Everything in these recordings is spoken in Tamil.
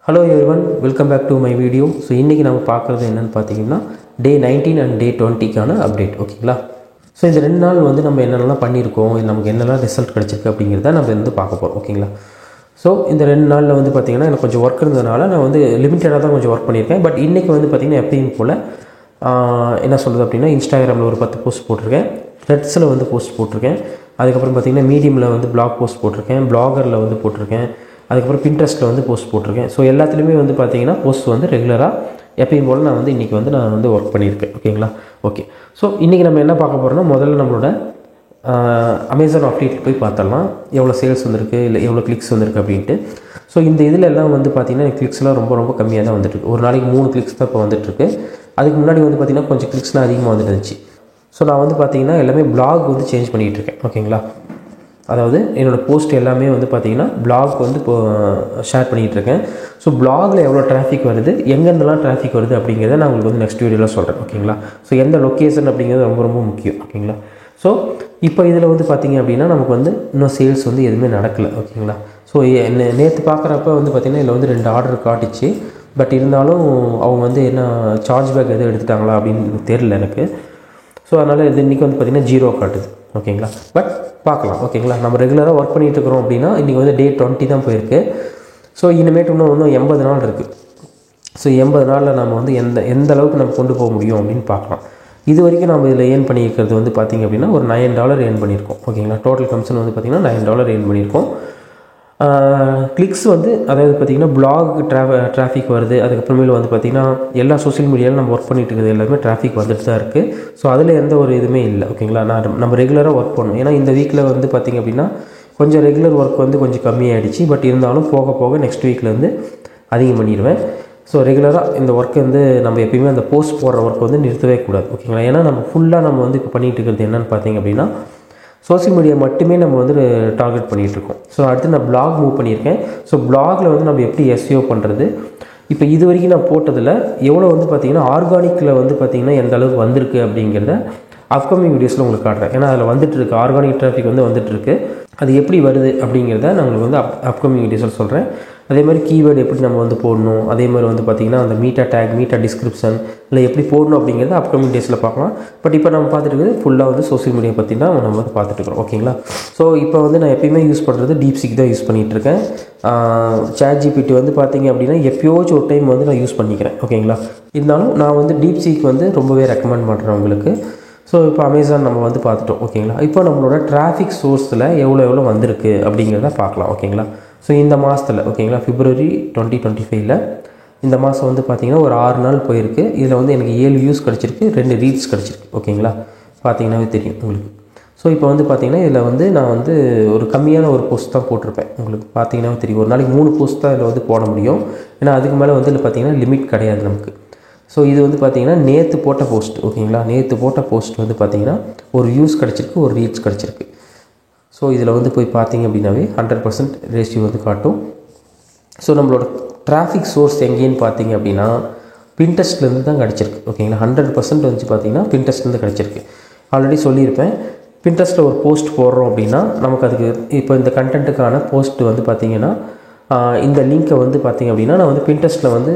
Hello everyone, welcome back to my video. So இன்னைக்கு நாம பார்க்கிறது என்னன்னு பாத்தீங்கன்னா day 19 and day 20 கான அப்டேட் ஓகேங்களா. சோ இந்த ரெண்டு நாள் வந்து நம்ம என்னென்னலாம் பண்ணிருக்கோம், நமக்கு என்னெல்லாம் ரிசல்ட் கிடைச்சிருக்கு அப்படிங்கறத நம்ம வந்து பார்க்க போறோம் ஓகேங்களா. சோ இந்த ரெண்டு நாள்ல வந்து பாத்தீங்கன்னா எனக்கு கொஞ்சம் வர்க் இருந்ததனால நான் வந்து லிமிட்டடா தான் கொஞ்சம் வர்க் பண்ணிருக்கேன். பட் இன்னைக்கு வந்து பாத்தீங்கன்னா எப்பவும் போல என்ன சொல்றது அப்படினா Instagramல ஒரு 10 போஸ்ட் போட்டுருக்கேன். Threadsல வந்து போஸ்ட் போட்டுருக்கேன். அதுக்கு அப்புறம் பாத்தீங்கன்னா Mediumல வந்து blog போஸ்ட் போட்டுருக்கேன். Bloggerல வந்து போட்டுருக்கேன். அதுக்கு அப்புறம் Pinterestல வந்து போஸ்ட் போட்டுருக்கேன். சோ எல்லாத்துலயுமே வந்து பாத்தீங்கன்னா போஸ்ட் வந்து ரெகுலரா எப்பவும் போல நான் வந்து இன்னைக்கு வந்து நான் வந்து வர்க் பண்ணிருக்கேன் ஓகேங்களா. ஓகே. சோ இன்னைக்கு நம்ம என்ன பார்க்க போறோம்னா முதல்ல நம்மளோட Amazon affiliate போய் பார்த்தலாம் எவ்வளவு சேல்ஸ் வந்திருக்கு இல்ல எவ்வளவு கிளிக்ஸ் வந்திருக்கு அப்படினு. சோ இந்த இதுல எல்லாம் வந்து பாத்தீங்கன்னா கிளிக்ஸ் எல்லாம் ரொம்ப கம்மியா தான் வந்துட்டு இருக்கு. ஒரு நாளைக்கு 3 கிளிக்ஸ் தான் இப்ப வந்துட்டு இருக்கு. அதுக்கு முன்னாடி வந்து பாத்தீங்கன்னா கொஞ்சம் கிளிக்ஸ்லாம் அதிகமா வந்துட்டு இருந்துச்சு. சோ நான் வந்து பாத்தீங்கன்னா எல்லாமே blog வந்து சேஞ்ச் பண்ணிட்டு இருக்கேன் ஓகேங்களா. அதாவது என்னோட போஸ்ட் எல்லாமே வந்து பாத்தீங்கன்னா blog வந்து ஷேர் பண்ணிட்டு இருக்கேன். சோ blogல எவ்வளவு டிராஃபிக் வருது, எங்க இருந்தெல்லாம் டிராஃபிக் வருது அப்படிங்கறத நான் உங்களுக்கு வந்து நெக்ஸ்ட் வீடியோல சொல்றேன் ஓகேங்களா. சோ எந்த லொகேஷன் அப்படிங்கிறது ரொம்ப முக்கியம் ஓகேங்களா. சோ இப்போ இதுல வந்து பாத்தீங்க அப்படினா நமக்கு வந்து இன்னும் சேல்ஸ் வந்து எதுவுமே நடக்கல ஓகேங்களா. சோ நேத்து பார்க்கறப்ப வந்து பாத்தீங்கன்னா இதுல வந்து 2 ஆர்டர் காட்டிச்சு. பட் இருந்தாலும் அவங்க வந்து என்ன சார்ஜ் பேக் எதை எடுத்துட்டாங்களா அப்படினு தெரியல எனக்கு. சோ அதனால இது இன்னைக்கு வந்து பாத்தீங்கன்னா 0 காட்டுது ஓகேங்களா. பட் பார்க்கலாம் ஓகேங்களா. நம்ம ரெகுலரா வர்க் பண்ணிட்டு இருக்கோம் அப்படினா இன்னைக்கு வந்து டே 20 தான் போயிருக்கு. சோ இனிமேட்டு இன்னும் 80 நாள் இருக்கு. சோ 80 நாள்ல நாம வந்து எந்த அளவுக்கு நம்ம கொண்டு போக முடியும் அப்படினு பார்க்கலாம். இது வரைக்கும் நாம இதல ஏர்ன் பண்ணியிருக்கிறது வந்து பாத்தீங்க அப்படினா ஒரு $9 ஏர்ன் பண்ணிருக்கோம் ஓகேங்களா. டோட்டல் கமிஷன் வந்து பாத்தீங்கன்னா $9 ஏர்ன் பண்ணிருக்கோம். கிளிக்ஸ் வந்து அதாவது பாத்தீங்கன்னா blog டிராஃபிக் வருது. அதுக்கு அப்புறமேல வந்து பாத்தீங்கன்னா எல்லா சோஷியல் மீடியால நம்ம வர்க் பண்ணிட்டு இருக்குது எல்லாமே டிராஃபிக் வந்துட்டு தான் இருக்கு. சோ அதுல எந்த ஒரு இதுமே இல்ல ஓகேங்களா. நம்ம ரெகுலரா வர்க் பண்ணோம். ஏனா இந்த வீக்ல வந்து பாத்தீங்க அப்படினா கொஞ்சம் ரெகுலர் வர்க் வந்து கொஞ்சம் கம்மியாயிடுச்சு. பட் இருந்தாலும் போக நெக்ஸ்ட் வீக்ல வந்து அதிகம் பண்ணிடுவேன். சோ ரெகுலரா இந்த வர்க் வந்து நம்ம எப்பவுமே அந்த போஸ்ட் போடுற வர்க் வந்து நிறுத்தவே கூடாது ஓகேங்களா. ஏனா நம்ம ஃபுல்லா நம்ம வந்து இப்ப பண்ணிட்டு இருக்குது என்னன்னு பாத்தீங்க அப்படினா சோஷியல் மீடியா மட்டுமே நம்ம வந்து டார்கெட் பண்ணிட்டு இருக்கோம். சோ அடுத்து நான் blog மூவ் பண்ணிருக்கேன். சோ blogல வந்து நம்ம எப்படி SEO பண்றது, இப்போ இது வரைக்கும் நான் போட்டதுல எவ்வளவு வந்து பாத்தீங்கன்னா ஆர்கானிக்ல வந்து பாத்தீங்கன்னா எந்த அளவுக்கு வந்திருக்கு அப்படிங்கறத அப்கமிங் வீடியோஸ்ல உங்களுக்கு காட்டுறேன். ஏனா அதுல வந்துட்டு இருக்கு ஆர்கானிக் டிராஃபிக் வந்து வந்துட்டு இருக்கு. அது எப்படி வருது அப்படிங்கறத நான் உங்களுக்கு வந்து அப்கமிங் வீடியோஸ்ல சொல்றேன். அதே மாதிரி கீவேர்ட் எப்படி நம்ம வந்து போடணும், அதே மாதிரி வந்து பாத்தீங்கன்னா அந்த மீட்டா டாக், மீட்டா டிஸ்கிரிப்ஷன் இல்ல எப்படி போடணும் அப்படிங்கறத அப்கமிங் டேஸ்ல பார்க்கலாம். பட் இப்போ நம்ம பார்த்துட்டு இருக்குது ஃபுல்லா வந்து சோஷியல் மீடியா பத்தி தான் நம்ம வந்து பார்த்துட்டு இருக்கோம் ஓகேங்களா. சோ இப்போ வந்து நான் எப்பவுமே யூஸ் பண்றது DeepSeek தான் யூஸ் பண்ணிட்டு இருக்கேன். ChatGPT வந்து பாத்தீங்க அப்படினா எப்பயோச்சு ஒரு டைம் வந்து நான் யூஸ் பண்ணிக்கிறேன் ஓகேங்களா. இருந்தாலும் நான் வந்து DeepSeek வந்து ரொம்பவே ரெக்கமெண்ட் பண்றேன் உங்களுக்கு. சோ இப்போ Amazon நம்ம வந்து பார்த்துட்டோம் ஓகேங்களா. இப்போ நம்மளோட டிராஃபிக் சோர்ஸ்ல எவ்வளவு வந்திருக்கு அப்படிங்கறத பார்க்கலாம் ஓகேங்களா. சோ இந்த மாசத்துல ஓகேங்களா February 2025ல இந்த மாசம் வந்து பாத்தீங்கன்னா ஒரு 6 நாள் போயிருக்கு. இதுல வந்து எனக்கு 7 வியூஸ் கிடைச்சிருக்கு, 2 ரீட்ஸ் கிடைச்சிருக்கு ஓகேங்களா. பாத்தீங்கன்னாவே தெரியும் உங்களுக்கு. சோ இப்போ வந்து பாத்தீங்கன்னா இதுல வந்து நான் வந்து ஒரு கம்மியான ஒரு போஸ்ட் தான் போட்டுருப்பேன். உங்களுக்கு பாத்தீங்கன்னாவே தெரியும். ஒரு நாளைக்கு 3 போஸ்ட் தான் இதுல வந்து போட முடியும். ஏனா அதுக்கு மேல வந்து இதுல பாத்தீங்கன்னா லிமிட் கிடையாது நமக்கு. சோ இது வந்து பாத்தீங்கன்னா நேத்து போட்ட போஸ்ட் ஓகேங்களா. நேத்து போட்ட போஸ்ட் வந்து பாத்தீங்கன்னா ஒரு வியூஸ் கிடைச்சிருக்கு, ஒரு ரீட்ஸ் கிடைச்சிருக்கு. சோ இதுல வந்து போய் பாத்தீங்க அப்படினாவே 100% ரேஷியோ வந்து காட்டும். சோ நம்மளோட டிராஃபிக் சோர்ஸ் எங்கேன்னு பாத்தீங்க அப்படினா Pinterestல இருந்து தான் கிடைச்சிருக்கு ஓகேங்களா. 100% வந்து பாத்தீங்கன்னா Pinterestல இருந்து கிடைச்சிருக்கு. ஆல்ரெடி சொல்லியிருப்பேன். Pinterestல ஒரு போஸ்ட் போடுறோம் அப்படினா நமக்கு அதுக்கு இப்போ இந்த கண்டென்ட்கான போஸ்ட் வந்து பாத்தீங்கன்னா இந்த லிங்கை வந்து பாத்தீங்க அப்படினா நான் வந்து Pinterestல வந்து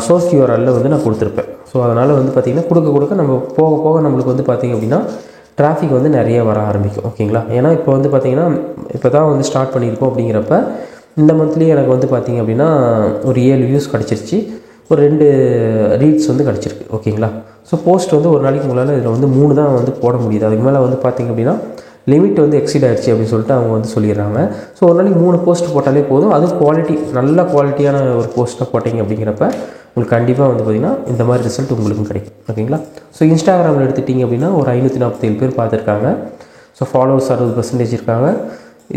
சோர்ஸ் URLல வந்து நான் கொடுத்திருப்பேன். சோ அதனால வந்து பாத்தீங்கன்னா கொடுக்க நம்ம போக நமக்கு வந்து பாத்தீங்க அப்படினா டிராஃபிக் வந்து நிறைய வர ஆரம்பிக்கும் ஓகேங்களா. ஏனா இப்போ வந்து பாத்தீங்கன்னா இப்போதான் வந்து ஸ்டார்ட் பண்ணிருக்கோம் அப்படிங்கறப்ப இந்த மந்த்லயே எனக்கு வந்து பாத்தீங்க அப்படினா ஒரு 7 வியூஸ் கிடைச்சிருச்சு, ஒரு 2 ரீட்ஸ் வந்து கிடைச்சிருக்கு ஓகேங்களா. சோ போஸ்ட் வந்து ஒரு நாளைக்கு உங்களால இதுல வந்து 3 தான் வந்து போட முடியுது. அதுக்கு மேல வந்து பாத்தீங்க அப்படினா லிமிட் வந்து எக்ஸீட் ஆயிடுச்சு அப்படி சொல்லிட்டு அவங்க வந்து சொல்லிடுறாங்க. சோ ஒரு நாளைக்கு 3 போஸ்ட் போட்டாலே போதும். அது குவாலிட்டி நல்ல குவாலிட்டியான ஒரு போஸ்ட்டா போட்டீங்க அப்படிங்கறப்ப உங்களுக்கு கண்டிப்பா வந்து பாத்தீங்கன்னா இந்த மாதிரி ரிசல்ட் உங்களுக்கு கிடைக்கும் ஓகேங்களா. சோ Instagramல எடுத்துட்டீங்க அப்படினா ஒரு 547 பேர் பார்த்திருக்காங்க. சோ ஃபாலோவர்ஸ் 60% இருக்காங்க.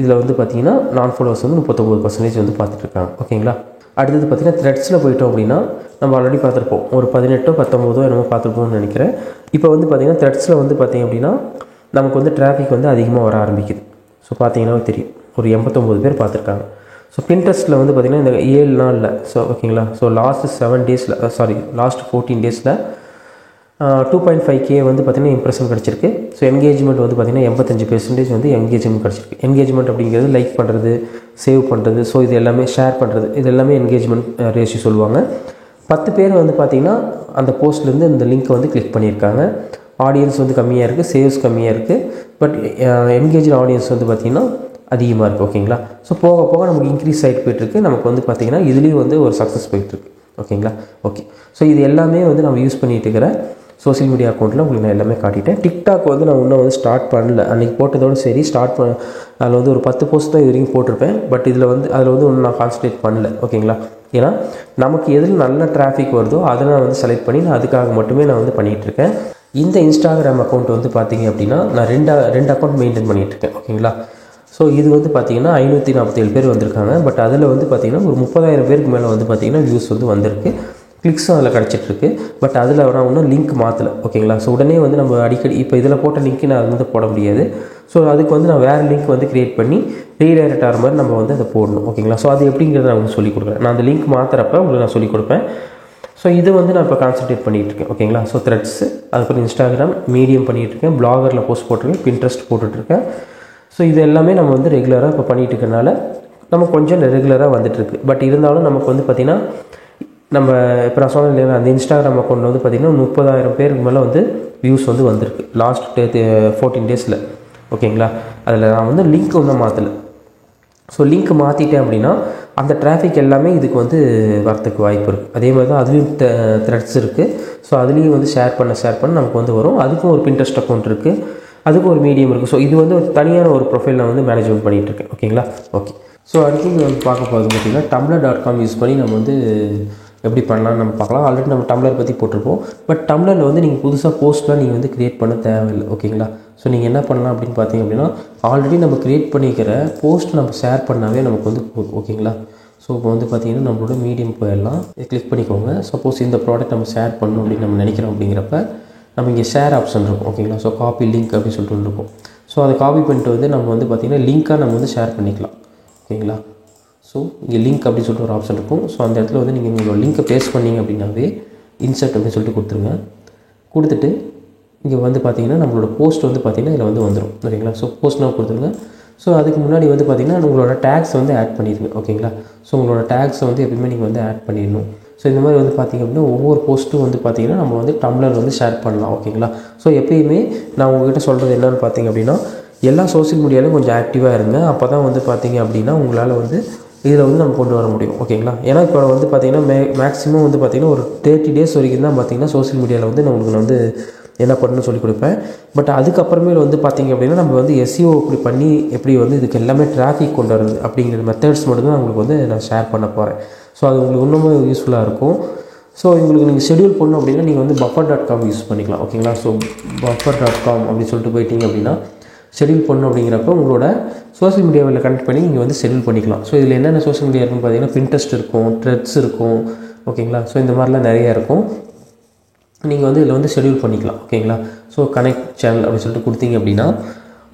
இதுல வந்து பாத்தீங்கன்னா நான் ஃபாலோவர்ஸ் வந்து 39% வந்து பார்த்துட்டு இருக்காங்க ஓகேங்களா. அடுத்து பாத்தீங்கன்னா Threadsல போய்ட்டோம் அப்படினா நம்ம ஆல்ரெடி பார்த்திருப்போம். ஒரு 18 19 என்னமோ பார்த்திருப்போம்னு நினைக்கிறேன். இப்போ வந்து பாத்தீங்கன்னா Threadsல வந்து பாத்தீங்க அப்படினா நமக்கு வந்து டிராஃபிக் வந்து அதிகமா வர ஆரம்பிக்குது. சோ பாத்தீங்கன்னா தெரியும். ஒரு 89 பேர் பார்த்திருக்காங்க. சோ Pinterestல வந்து பாத்தீங்கன்னா இந்த 7 நாள்ல சோ ஓகேங்களா. சோ லாஸ்ட் 7 டேஸ்ல லாஸ்ட் 14 டேஸ்ல 2.5K வந்து பார்த்திங்கன்னா இம்ப்ரெஷன் கிடச்சிருக்கு. ஸோ என்கேஜ்மெண்ட் வந்து பார்த்திங்கன்னா 85% வந்து என்கேஜ்மெண்ட் கிடச்சிருக்கு. என்கேஜ்மெண்ட் அப்படிங்கிறது லைக் பண்ணுறது, சேவ் பண்ணுறது, ஸோ இது எல்லாமே ஷேர் பண்ணுறது, இது எல்லாமே என்கேஜ்மெண்ட் ரேஷியோ சொல்லுவாங்க. 10 பேர் வந்து பார்த்திங்கன்னா அந்த போஸ்ட்லேருந்து இந்த லிங்க்கை வந்து கிளிக் பண்ணியிருக்காங்க. ஆடியன்ஸ் வந்து கம்மியாக இருக்குது, சேவ்ஸ் கம்மியாக இருக்குது, பட் என்கேஜ் ஆடியன்ஸ் வந்து பார்த்திங்கன்னா அதிகமாக இருக்குது. ஓகேங்களா. ஸோ போக போக நமக்கு இன்க்ரீஸ் ஆகிட்டு போயிட்டுருக்கு. நமக்கு வந்து பார்த்திங்கன்னா இதுலேயும் வந்து ஒரு சக்ஸஸ் போயிட்டுருக்கு. ஓகேங்களா. ஓகே. ஸோ இது எல்லாமே வந்து நம்ம யூஸ் பண்ணிகிட்டு இருக்கிற சோஷியல் மீடியா அக்கௌண்ட்டில் உங்களுக்கு நான் எல்லாமே காட்டிட்டேன். டிக்டாக் வந்து நான் இன்னும் வந்து ஸ்டார்ட் பண்ணல. அன்றைக்கி போட்டதோடு சரி அதில் வந்து ஒரு 10 போஸ்ட் தான் இது வரைக்கும் போட்டிருப்பேன். பட் அதில் வந்து ஒன்றும் நான் கான்சன்ட்ரேட் பண்ணல. ஓகேங்களா. ஏன்னா நமக்கு எதில் நல்ல டிராஃபிக் வருதோ அதை நான் வந்து செலக்ட் பண்ணி நான் அதுக்காக மட்டுமே நான் வந்து பண்ணிகிட்ருக்கேன். இந்த இன்ஸ்டாகிராம் அக்கௌண்ட் வந்து பார்த்திங்க அப்படின்னா நான் ரெண்டு அக்கௌண்ட் மெயின்டைன் பண்ணிகிட்ருக்கேன். ஓகேங்களா. ஸோ இது வந்து பார்த்திங்கன்னா 547 பேர் வந்திருக்காங்க. பட் அதில் வந்து பார்த்திங்கன்னா ஒரு 30,000 பேருக்கு மேலே வந்து பார்த்திங்கன்னா வியூஸ் வந்து வந்திருக்கு, கிளிக்ஸும் அதில் கிடச்சிட்ருக்கு. பட் அதில் நான் இன்னும் லிங்க் மாற்றலை. ஓகேங்களா. ஸோ உடனே வந்து நம்ம அடிக்கடி இப்போ இதில் போட்ட லிங்க்கு நான் வந்து போட முடியாது. ஸோ அதுக்கு வந்து நான் வேறு லிங்க் வந்து க்ரியேட் பண்ணி ரீடைரக்ட் ஆகிற மாதிரி நம்ம வந்து அதை போடணும். ஓகேங்களா. ஸோ அது எப்படிங்கிறத நான் உங்களுக்கு சொல்லிக் கொடுக்குறேன். நான் அந்த லிங்க் மாற்றுறப்ப உங்களுக்கு நான் சொல்லிக் கொடுப்பேன். ஸோ இது வந்து நான் இப்போ கான்சன்ட்ரேட் பண்ணிகிட்ருக்கேன். ஓகேங்களா. ஸோ த்ரெட்ஸு, அதுக்கப்புறம் இன்ஸ்டாகிராம், மீடியம் பண்ணிகிட்ருக்கேன், பிளாகரில் போஸ்ட் போட்டிருக்கேன், பின்ட்ரெஸ்ட் போட்டுட்ருக்கேன். ஸோ இது எல்லாமே நம்ம வந்து ரெகுலராக இப்போ பண்ணிகிட்டு இருக்கனால நம்ம கொஞ்சம் ரெகுலராக வந்துட்டுருக்கு. பட் இருந்தாலும் நமக்கு வந்து பார்த்திங்கன்னா நம்ம இப்போ நான் சொன்னேன் இல்லையா, அந்த இன்ஸ்டாகிராம் அக்கௌண்ட்டில் வந்து பார்த்திங்கன்னா 30,000 பேருக்கு மேலே வந்து வியூஸ் வந்து வந்திருக்கு லாஸ்ட் 14 டேஸில். ஓகேங்களா. அதில் நான் வந்து லிங்க் ஒன்றும் மாற்றலை. ஸோ லிங்க் மாற்றிட்டேன் அப்படின்னா அந்த டிராஃபிக் எல்லாமே இதுக்கு வந்து வரத்துக்கு வாய்ப்பு இருக்குது. அதே மாதிரி தான் அதுலேயும் த்ரெட்ஸ் இருக்குது. ஸோ அதுலேயும் வந்து ஷேர் பண்ண நமக்கு வந்து வரும். அதுக்கும் ஒரு பின்ட்ரெஸ்ட் அக்கௌண்ட் இருக்குது, அதுக்கும் ஒரு மீடியம் இருக்குது. ஸோ இது வந்து ஒரு தனியான ஒரு ப்ரொஃபைல் நான் வந்து மேனேஜ்மெண்ட் பண்ணிகிட்ருக்கேன். ஓகேங்களா. ஓகே. ஸோ அடுத்து வந்து பார்க்க போகிறது பார்த்திங்கன்னா tumblr.com யூஸ் பண்ணி நம்ம வந்து எப்படி பண்ணலாம்னு நம்ம பார்க்கலாம். ஆல்ரெடி நம்ம டம்ளர் பற்றி போட்டிருப்போம். பட் டம்ளரில் வந்து நீங்கள் புதுசாக போஸ்ட்லாம் நீங்கள் வந்து க்ரியேட் பண்ண தேவையில்லை. ஓகேங்களா. ஸோ நீங்கள் என்ன பண்ணலாம் அப்படின்னு பார்த்தீங்க அப்படின்னா ஆல்ரெடி நம்ம க்ரியேட் பண்ணிக்கிற போஸ்ட் நம்ம ஷேர் பண்ணாவே நமக்கு வந்து போதும். ஓகேங்களா. ஸோ இப்போ வந்து பார்த்திங்கன்னா நம்மளோட மீடியம் போயிடலாம், கிளிக் பண்ணிக்கோங்க. சப்போஸ் இந்த ப்ராடக்ட் நம்ம ஷேர் பண்ணணும் அப்படின்னு நம்ம நினைக்கிறோம் அப்படிங்கிறப்ப நம்ம இங்கே ஷேர் ஆப்ஷன் இருக்கும். ஓகேங்களா. ஸோ காப்பி லிங்க் அப்படின்னு சொல்லிட்டு இருக்கும். ஸோ அதை காப்பி பண்ணிட்டு வந்து நம்ம வந்து பார்த்திங்கன்னா லிங்க்காக நம்ம வந்து ஷேர் பண்ணிக்கலாம். ஓகேங்களா. ஸோ இங்கே லிங்க் அப்படின்னு சொல்லிட்டு ஒரு ஆப்ஷன் இருக்கும். ஸோ அந்த இடத்துல வந்து நீங்கள் உங்களோட லிங்க்கை பேஸ்ட் பண்ணிங்க அப்படின்னாவே இன்சர்ட் அப்படின்னு சொல்லிட்டு கொடுத்துருங்க. கொடுத்துட்டு இங்கே வந்து பார்த்திங்கன்னா நம்மளோட போஸ்ட் வந்து பார்த்திங்கன்னா இதில் வந்து வந்துடும். ஓகேங்களா. ஸோ போஸ்ட்னா கொடுத்துருங்க. ஸோ அதுக்கு முன்னாடி வந்து பார்த்திங்கன்னா உங்களோட டேக்ஸ் வந்து ஆட் பண்ணிடுங்க. ஓகேங்களா. ஸோ உங்களோட டேக்ஸை வந்து எப்பயுமே நீங்கள் வந்து ஆட் பண்ணிடணும். ஸோ இந்த மாதிரி வந்து பார்த்திங்க அப்படின்னா ஒவ்வொரு போஸ்ட்டும் வந்து பார்த்திங்கன்னா நம்ம வந்து டம்ளர் வந்து ஷேர் பண்ணலாம். ஓகேங்களா. ஸோ எப்பயுமே நான் உங்கள்கிட்ட சொல்கிறது என்னென்னு பார்த்திங்க அப்படின்னா எல்லா சோஷியல் மீடியாலையும் கொஞ்சம் ஆக்டிவாக இருங்க. அப்போ தான் வந்து பார்த்திங்க அப்படின்னா உங்களால் வந்து இதில் வந்து நம்ம கொண்டு வர முடியும். ஓகேங்களா. ஏன்னா இப்போ வந்து பார்த்திங்கன்னா மேக்ஸிமம் வந்து பார்த்திங்கன்னா ஒரு 30 டேஸ் வரைக்கும் தான் பார்த்திங்கன்னா சோஷியல் மீடியாவில் வந்து நான் உங்களுக்கு வந்து என்ன பண்ணணும்னு சொல்லிக் கொடுப்பேன். பட் அதுக்கப்புறமேல வந்து பார்த்திங்க அப்படின்னா நம்ம வந்து SEO இப்படி பண்ணி எப்படி வந்து இதுக்கு எல்லாமே டிராஃபிக் கொண்டு வரது அப்படிங்கிற மெத்தட்ஸ் மட்டும் தான் உங்களுக்கு வந்து நான் ஷேர் பண்ண போகிறேன். ஸோ அது உங்களுக்கு இன்னுமே யூஸ்ஃபுல்லாக இருக்கும். ஸோ உங்களுக்கு நீங்கள் ஷெடியூல் பண்ணணும் அப்படின்னா நீங்கள் வந்து buffer.com யூஸ் பண்ணிக்கலாம். ஓகேங்களா. ஸோ buffer.com அப்படின்னு சொல்லிட்டு போயிட்டீங்க அப்படின்னா ஷெடியூல் பண்ணணும் அப்படிங்கிறப்ப உங்களோட சோஷியல் மீடியாவில் கனெக்ட் பண்ணி நீங்கள் வந்து ஷெடியூல் பண்ணிக்கலாம். ஸோ இதில் என்னென்ன சோஷியல் மீடியா இருக்குன்னு பார்த்தீங்கன்னா பின்ட்ரெஸ்ட் இருக்கும், த்ரெட்ஸ் இருக்கும். ஓகேங்களா. ஸோ இந்த மாதிரிலாம் நிறையா இருக்கும். நீங்கள் வந்து இதில் வந்து ஷெடியூல் பண்ணிக்கலாம். ஓகேங்களா. ஸோ கனெக்ட் சேனல் அப்படின்னு சொல்லிட்டு கொடுத்தீங்க அப்படின்னா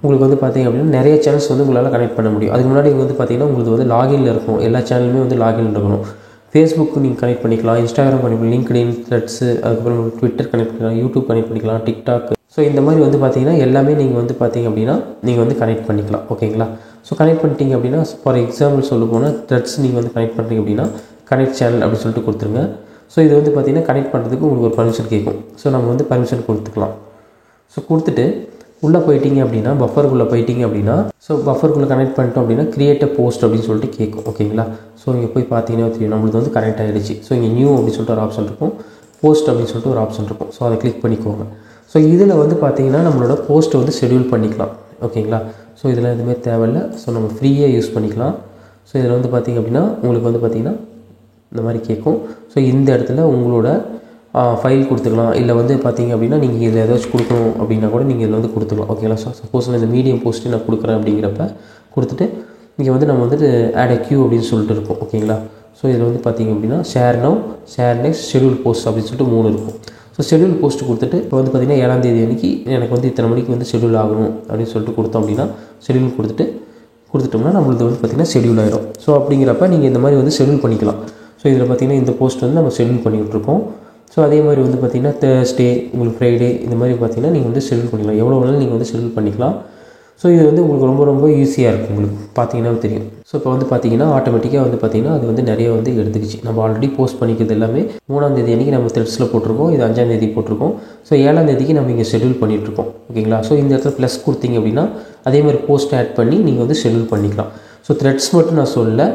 உங்களுக்கு வந்து பார்த்திங்க அப்படின்னா நிறைய சேனல்ஸ் வந்து உங்களால் கனெக்ட் பண்ண முடியும். அதுக்கு முன்னாடி வந்து பார்த்திங்கன்னா உங்களுக்கு வந்து லாகின்ல இருக்கும், எல்லா சேனலுமே வந்து லாகின் இருக்கணும். ஃபேஸ்புக்கு நீங்கள் கனெக்ட் பண்ணிக்கலாம், இன்ஸ்டாகிராம் கனெக்ட் பண்ணி, லிங்க்டின், த்ரெட்ஸு, அதுக்கப்புறம் ட்விட்டர் கனெக்ட் பண்ணிக்கலாம், யூடியூப் கனெக்ட் பண்ணிக்கலாம், டிக்டாக். ஸோ இந்த மாதிரி வந்து பார்த்திங்கன்னா எல்லாமே நீங்கள் வந்து பார்த்திங்க அப்படின்னா நீங்கள் வந்து கனெக்ட் பண்ணிக்கலாம். ஓகேங்களா. ஸோ கனெக்ட் பண்ணிட்டீங்க அப்படின்னா ஃபார் எக்ஸாம்பிள் சொல்ல போனால் த்ரெட்ஸ் நீங்கள் வந்து கனெக்ட் பண்ணுறீங்க அப்படின்னா கனெக்ட் சேனல் அப்படின்னு சொல்லிட்டு கொடுத்துருங்க. ஸோ இது வந்து பார்த்திங்கன்னா கனெக்ட் பண்ணுறதுக்கு உங்களுக்கு ஒரு பர்மிஷன் கேட்கும். ஸோ நம்ம வந்து பர்மிஷன் கொடுத்துக்கலாம். ஸோ கொடுத்துட்டு உள்ளே போயிட்டீங்க அப்படின்னா பஃபருக்குள்ளே போயிட்டீங்க அப்படின்னா ஸோ பஃபருக்குள்ளே கனெக்ட் பண்ணிட்டோம் அப்படின்னா கிரியேட் அ போஸ்ட் அப்படின்னு சொல்லிட்டு கேட்கும். ஓகேங்களா. ஸோ இங்கே போய் பார்த்தீங்கன்னா தெரியும் நம்மளுக்கு வந்து கனெக்ட் ஆகிடுச்சு. ஸோ இங்கே நியூ அப்படின்னு சொல்லிட்டு ஒரு ஆப்ஷன் இருக்கும், போஸ்ட் அப்படின்னு சொல்லிட்டு ஒரு ஆப்ஷன் இருக்கும். ஸோ அதை கிளிக் பண்ணிக்கோங்க. ஸோ இதில் வந்து பார்த்திங்கன்னா நம்மளோட போஸ்ட்டை வந்து ஷெடியூல் பண்ணிக்கலாம். ஓகேங்களா. ஸோ இதில் எதுவுமே தேவையில்லை. ஸோ நம்ம ஃப்ரீயாக யூஸ் பண்ணிக்கலாம். ஸோ இதில் வந்து பார்த்திங்க அப்படின்னா உங்களுக்கு வந்து பார்த்திங்கன்னா இந்த மாதிரி கேட்கும். ஸோ இந்த இடத்துல உங்களோட ஃபைல் கொடுத்துக்கலாம். இல்லை வந்து பார்த்திங்க அப்படின்னா நீங்கள் இதில் ஏதாச்சும் கொடுக்கணும் அப்படின்னா கூட நீங்கள் இதில் வந்து கொடுத்துக்கலாம். ஓகேங்களா. ஸோ சப்போஸ் நான் இந்த மீடியம் போஸ்ட்டு நான் கொடுக்குறேன் அப்படிங்கிறப்ப கொடுத்துட்டு இங்கே வந்து நம்ம வந்துட்டு ஆட் அ கியூ அப்படின்னு சொல்லிட்டு இருக்கும். ஓகேங்களா. ஸோ இதில் வந்து பார்த்திங்க அப்படின்னா share now, share next, schedule post அப்படின்னு சொல்லிட்டு 3 இருக்கும். ஸோ ஷெடியூல் போஸ்ட் கொடுத்துட்டு இப்போ வந்து பார்த்திங்கன்னா 7ஆம் தேதி அன்றைக்கி எனக்கு வந்து இத்தனை மணிக்கு வந்து ஷெடியூல் ஆகணும் அப்படின்னு சொல்லிட்டு கொடுத்தோம் அப்படின்னா ஷெடியூல் கொடுத்துட்டோம்னா நம்மளுக்கு வந்து பார்த்திங்கன்னா ஷெடியூல் ஆகிடும். ஸோ அப்படிங்கிறப்ப நீங்கள் இந்த மாதிரி வந்து ஷெடியூல் பண்ணிக்கலாம். ஸோ இதில் பார்த்திங்கன்னா இந்த போஸ்ட் வந்து நம்ம ஷெடியூல் பண்ணிகிட்ருக்கோம். ஸோ அதே மாதிரி வந்து பார்த்திங்கன்னா தேர்ஸ்டே உங்களுக்கு ஃப்ரைடே இந்த மாதிரி பார்த்திங்கன்னா நீங்கள் வந்து ஷெட்யூல் பண்ணிக்கலாம், எவ்வளோ வேணாலும் நீங்கள் வந்து ஷெட்யூல் பண்ணிக்கலாம். ஸோ இது வந்து உங்களுக்கு ரொம்ப ரொம்ப ஈஸியாக இருக்கும், உங்களுக்கு பார்த்தீங்கன்னா தெரியும். ஸோ இப்போ வந்து பார்த்தீங்கன்னா ஆட்டோமேட்டிக்காக வந்து பார்த்திங்கன்னா அது வந்து நிறைய வந்து எடுத்துக்கிச்சு. நம்ம ஆல்ரெடி போஸ்ட் பண்ணிக்கிறது எல்லாமே 3ஆம் தேதி அன்றைக்கி நம்ம த்ரெட்ஸில் போட்டிருக்கோம், இது 5ஆம் தேதி போட்டிருக்கோம். ஸோ 7ஆம் தேதிக்கு நம்ம இங்கே ஷெட்யூல் பண்ணிகிட்ருக்கோம், ஓகேங்களா. ஸோ இந்த இடத்துல ப்ளஸ் கொடுத்தீங்க அப்படின்னா அதே மாதிரி போஸ்ட் ஆட் பண்ணி நீங்கள் வந்து ஷெட்யூல் பண்ணிக்கலாம். ஸோ த்ரெட்ஸ் மட்டும் நான் சொல்ல,